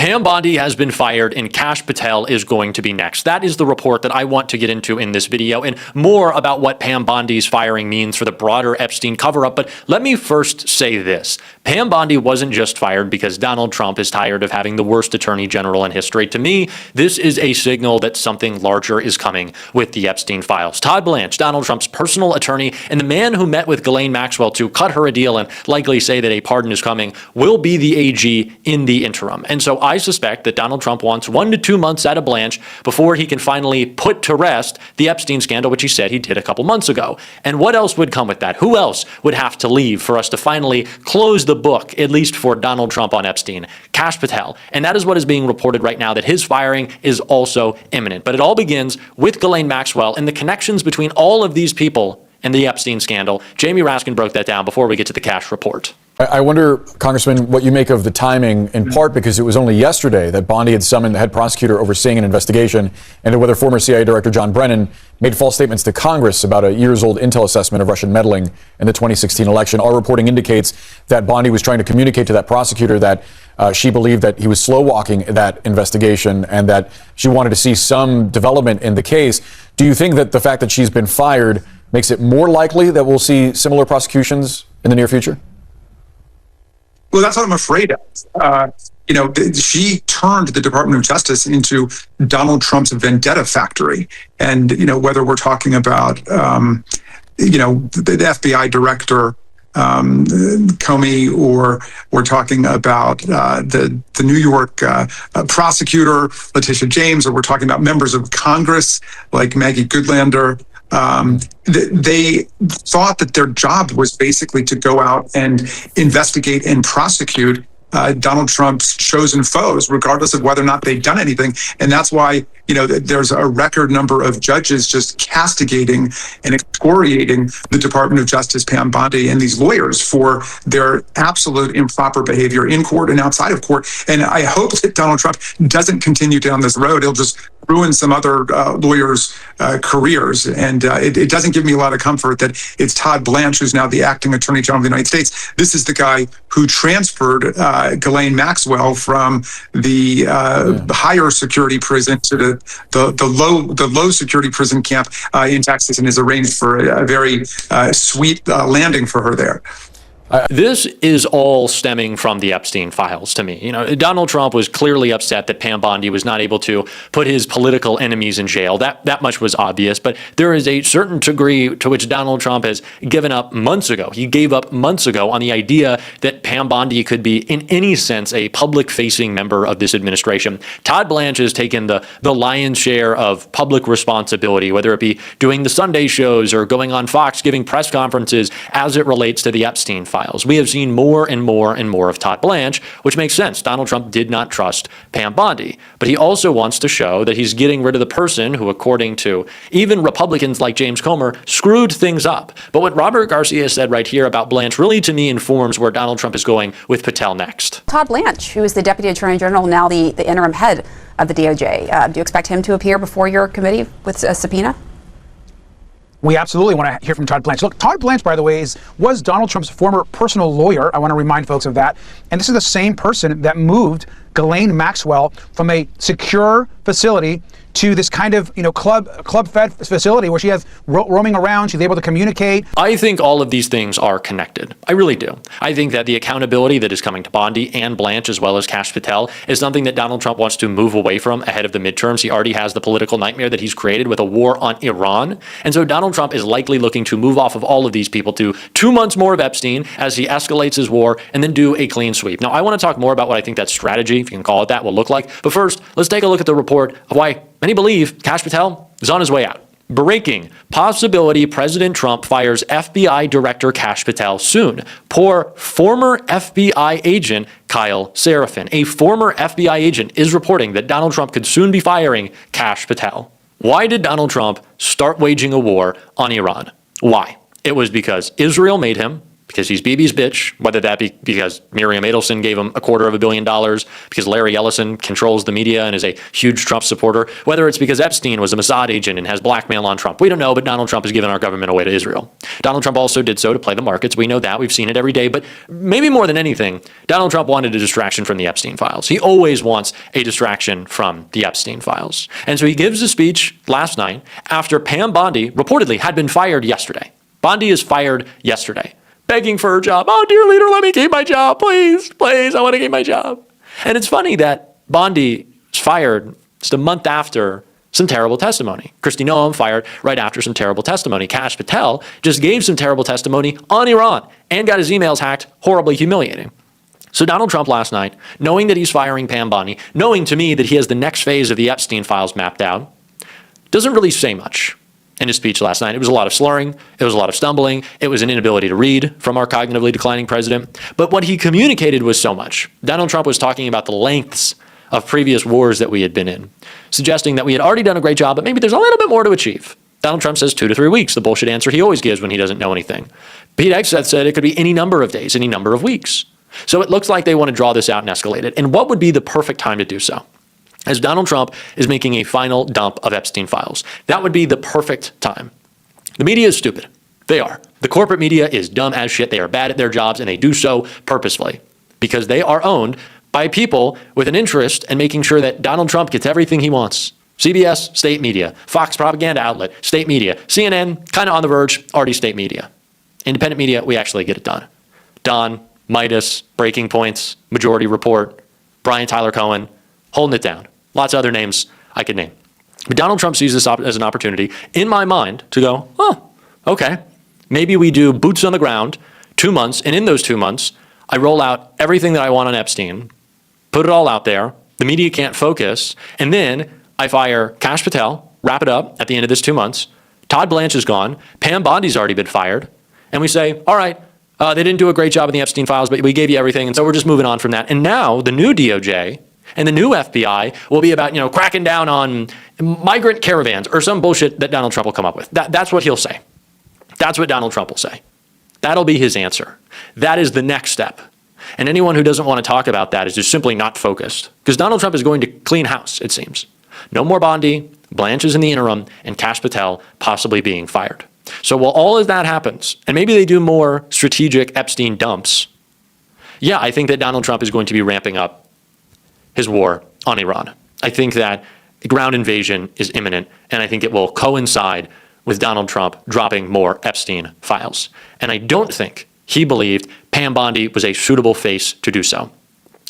Pam Bondi has been fired and Kash Patel is going to be next. That is the report that I want to get into in this video, and more about what Pam Bondi's firing means for the broader Epstein cover-up. But let me first say this. Pam Bondi wasn't just fired because Donald Trump is tired of having the worst attorney general in history. To me, this is a signal that something larger is coming with the Epstein files. Todd Blanche, Donald Trump's personal attorney and the man who met with Ghislaine Maxwell to cut her a deal and likely say that a pardon is coming, will be the AG in the interim. And so I suspect that Donald Trump wants 1 to 2 months out of Blanche before he can finally put to rest the Epstein scandal, which he said he did a couple months ago. And what else would come with that? Who else would have to leave for us to finally close the book, at least for Donald Trump on Epstein? Kash Patel. And that is what is being reported right now, that his firing is also imminent. But it all begins with Ghislaine Maxwell and the connections between all of these people and the Epstein scandal. Jamie Raskin broke that down before we get to the Kash report. I wonder, Congressman, what you make of the timing, in part because it was only yesterday that Bondi had summoned the head prosecutor overseeing an investigation into whether former CIA Director John Brennan made false statements to Congress about a years-old intel assessment of Russian meddling in the 2016 election. Our reporting indicates that Bondi was trying to communicate to that prosecutor that she believed that he was slow-walking that investigation and that she wanted to see some development in the case. Do you think that the fact that she's been fired makes it more likely that we'll see similar prosecutions in the near future? Well, that's what I'm afraid of. She turned the Department of Justice into Donald Trump's vendetta factory. And, whether we're talking about, the FBI director, Comey, or we're talking about the New York prosecutor, Letitia James, or we're talking about members of Congress like Maggie Goodlander, they thought that their job was basically to go out and investigate and prosecute Donald Trump's chosen foes, regardless of whether or not they've done anything. And that's why, there's a record number of judges just castigating and excoriating the Department of Justice, Pam Bondi, and these lawyers for their absolute improper behavior in court and outside of court. And I hope that Donald Trump doesn't continue down this road. He'll just ruin some other lawyers' careers. And it doesn't give me a lot of comfort that it's Todd Blanche, who's now the acting Attorney General of the United States. This is the guy who transferred Ghislaine Maxwell from the higher security prison to the low security prison camp in Texas, and has arranged for a very sweet landing for her there. This is all stemming from the Epstein files to me. Donald Trump was clearly upset that Pam Bondi was not able to put his political enemies in jail. That much was obvious, but there is a certain degree to which Donald Trump has given up months ago. He gave up months ago on the idea that Pam Bondi could be, in any sense, a public-facing member of this administration. Todd Blanche has taken the lion's share of public responsibility, whether it be doing the Sunday shows or going on Fox, giving press conferences as it relates to the Epstein files. We have seen more and more and more of Todd Blanche, which makes sense. Donald Trump did not trust Pam Bondi, but he also wants to show that he's getting rid of the person who, according to even Republicans like James Comer, screwed things up. But what Robert Garcia said right here about Blanche really, to me, informs where Donald Trump is going with Patel next. Todd Blanche, who is the Deputy Attorney General, now the interim head of the DOJ. Do you expect him to appear before your committee with a subpoena? We absolutely want to hear from Todd Blanche. Look, Todd Blanche, by the way, was Donald Trump's former personal lawyer. I want to remind folks of that. And this is the same person that moved Ghislaine Maxwell from a secure facility to this kind of, club-fed facility where she has roaming around. She's able to communicate. I think all of these things are connected. I really do. I think that the accountability that is coming to Bondi and Blanche, as well as Kash Patel, is something that Donald Trump wants to move away from ahead of the midterms. He already has the political nightmare that he's created with a war on Iran. And so Donald Trump is likely looking to move off of all of these people to 2 months more of Epstein as he escalates his war and then do a clean sweep. Now, I want to talk more about what I think that strategy, if you can call it that, will look like. But first, let's take a look at the report of why many believe Kash Patel is on his way out. Breaking. Possibility President Trump fires FBI Director Kash Patel soon. Poor former FBI agent Kyle Seraphin. A former FBI agent is reporting that Donald Trump could soon be firing Kash Patel. Why did Donald Trump start waging a war on Iran? Why? It was because Israel made him, because he's Bibi's bitch, whether that be because Miriam Adelson gave him $250 million, because Larry Ellison controls the media and is a huge Trump supporter, whether it's because Epstein was a Mossad agent and has blackmail on Trump. We don't know, but Donald Trump has given our government away to Israel. Donald Trump also did so to play the markets. We know that. We've seen it every day. But maybe more than anything, Donald Trump wanted a distraction from the Epstein files. He always wants a distraction from the Epstein files. And so he gives a speech last night after Pam Bondi reportedly had been fired yesterday. Bondi is fired yesterday, begging for her job. Oh, dear leader, let me keep my job. Please, please, I want to keep my job. And it's funny that Bondi was fired just a month after some terrible testimony. Kristi Noem fired right after some terrible testimony. Kash Patel just gave some terrible testimony on Iran and got his emails hacked, horribly humiliating. So Donald Trump last night, knowing that he's firing Pam Bondi, knowing to me that he has the next phase of the Epstein files mapped out, doesn't really say much in his speech last night. It was a lot of slurring. It was a lot of stumbling. It was an inability to read from our cognitively declining president. But what he communicated was so much. Donald Trump was talking about the lengths of previous wars that we had been in, suggesting that we had already done a great job, but maybe there's a little bit more to achieve. Donald Trump says 2 to 3 weeks, the bullshit answer he always gives when he doesn't know anything. Pete Hegseth said it could be any number of days, any number of weeks. So it looks like they want to draw this out and escalate it. And what would be the perfect time to do so? As Donald Trump is making a final dump of Epstein files. That would be the perfect time. The media is stupid. They are. The corporate media is dumb as shit. They are bad at their jobs, and they do so purposefully because they are owned by people with an interest in making sure that Donald Trump gets everything he wants. CBS, state media. Fox, propaganda outlet, state media. CNN, kind of on the verge, already state media. Independent media, we actually get it done. Don, Midas, Breaking Points, Majority Report, Brian Tyler Cohen, holding it down. Lots of other names I could name. But Donald Trump sees this as an opportunity, in my mind, to go, oh, okay, maybe we do boots on the ground, 2 months, and in those 2 months, I roll out everything that I want on Epstein, put it all out there, the media can't focus, and then I fire Kash Patel, wrap it up at the end of this 2 months, Todd Blanche is gone, Pam Bondi's already been fired, and we say, all right, they didn't do a great job in the Epstein files, but we gave you everything, and so we're just moving on from that. And now the new DOJ and the new FBI will be about, cracking down on migrant caravans or some bullshit that Donald Trump will come up with. That's what he'll say. That's what Donald Trump will say. That'll be his answer. That is the next step. And anyone who doesn't want to talk about that is just simply not focused. Because Donald Trump is going to clean house, it seems. No more Bondi, Blanche is in the interim, and Kash Patel possibly being fired. So while all of that happens, and maybe they do more strategic Epstein dumps, yeah, I think that Donald Trump is going to be ramping up his war on Iran. I think that the ground invasion is imminent, and I think it will coincide with Donald Trump dropping more Epstein files. And I don't think he believed Pam Bondi was a suitable face to do so,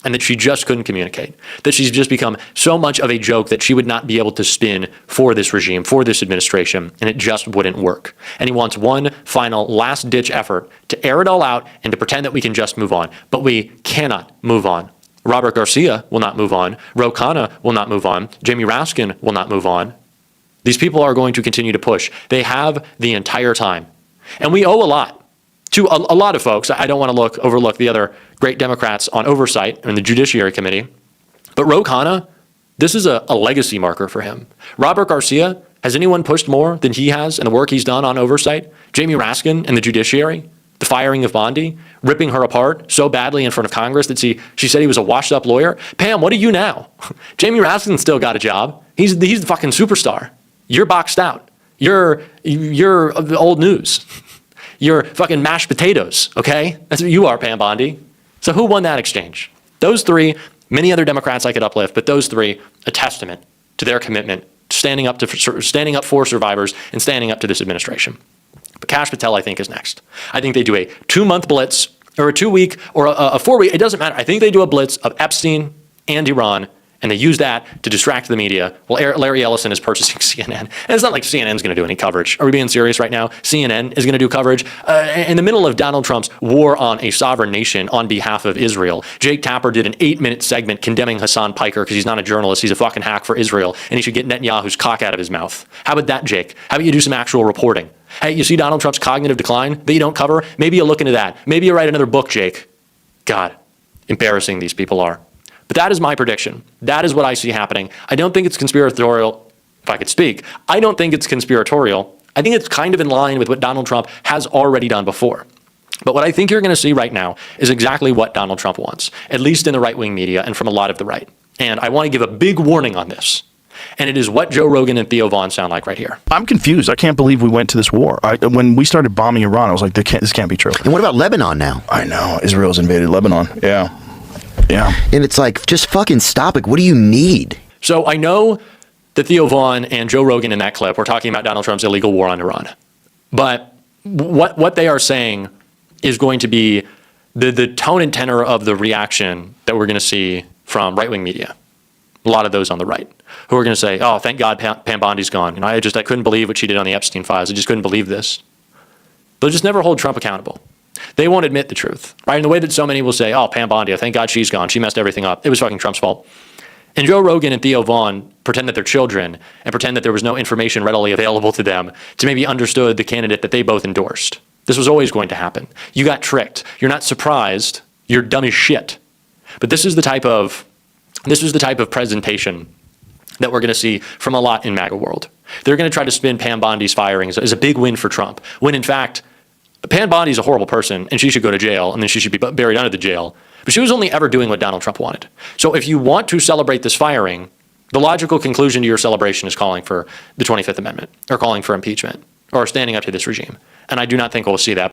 and that she just couldn't communicate, that she's just become so much of a joke that she would not be able to spin for this regime, for this administration, and it just wouldn't work. And he wants one final last-ditch effort to air it all out and to pretend that we can just move on. But we cannot move on. Robert Garcia will not move on. Ro Khanna will not move on. Jamie Raskin will not move on. These people are going to continue to push. They have the entire time. And we owe a lot to a lot of folks. I don't want to overlook the other great Democrats on oversight and the Judiciary Committee. But Ro Khanna, this is a legacy marker for him. Robert Garcia, has anyone pushed more than he has and the work he's done on oversight? Jamie Raskin and the Judiciary? The firing of Bondi, ripping her apart so badly in front of Congress that she said he was a washed-up lawyer. Pam, what are you now? Jamie Raskin still got a job. He's the fucking superstar. You're boxed out. You're the old news. You're fucking mashed potatoes, okay? That's what you are, Pam Bondi. So who won that exchange? Those three, many other Democrats I could uplift, but those three, a testament to their commitment, standing up for survivors and standing up to this administration. But Kash Patel, I think, is next. I think they do a 2-month blitz, or a 2-week, or a 4-week. It doesn't matter. I think they do a blitz of Epstein and Iran, and they use that to distract the media. Well, Larry Ellison is purchasing CNN. And it's not like CNN's going to do any coverage. Are we being serious right now? CNN is going to do coverage. In the middle of Donald Trump's war on a sovereign nation on behalf of Israel, Jake Tapper did an 8-minute segment condemning Hassan Piker because he's not a journalist. He's a fucking hack for Israel, and he should get Netanyahu's cock out of his mouth. How about that, Jake? How about you do some actual reporting? Hey, you see Donald Trump's cognitive decline that you don't cover? Maybe you look into that. Maybe you write another book, Jake. God, embarrassing these people are. But that is my prediction. That is what I see happening. I don't think it's conspiratorial, if I could speak. I don't think it's conspiratorial. I think it's kind of in line with what Donald Trump has already done before. But what I think you're going to see right now is exactly what Donald Trump wants, at least in the right-wing media and from a lot of the right. And I want to give a big warning on this. And it is what Joe Rogan and Theo Vaughn sound like right here. I'm confused. I can't believe we went to this war. When we started bombing Iran, I was like, this can't be true. And what about Lebanon now? I know. Israel's invaded Lebanon. Yeah. Yeah. And it's like, just fucking stop it. What do you need? So I know that Theo Vaughn and Joe Rogan in that clip were talking about Donald Trump's illegal war on Iran. But what they are saying is going to be the tone and tenor of the reaction that we're going to see from right-wing media. A lot of those on the right who are going to say, oh, thank God Pam Bondi's gone. You know, I couldn't believe what she did on the Epstein files. I just couldn't believe this. They'll just never hold Trump accountable. They won't admit the truth, right? In the way that so many will say, oh, Pam Bondi, thank God she's gone. She messed everything up. It was fucking Trump's fault. And Joe Rogan and Theo Vaughn pretend that they're children and pretend that there was no information readily available to them to maybe understood the candidate that they both endorsed. This was always going to happen. You got tricked. You're not surprised. You're dumb as shit. But this is the type of presentation that we're going to see from a lot in MAGA world. They're going to try to spin Pam Bondi's firing as a big win for Trump, when in fact, Pam Bondi's a horrible person and she should go to jail and then she should be buried under the jail. But she was only ever doing what Donald Trump wanted. So if you want to celebrate this firing, the logical conclusion to your celebration is calling for the 25th Amendment or calling for impeachment or standing up to this regime. And I do not think we'll see that.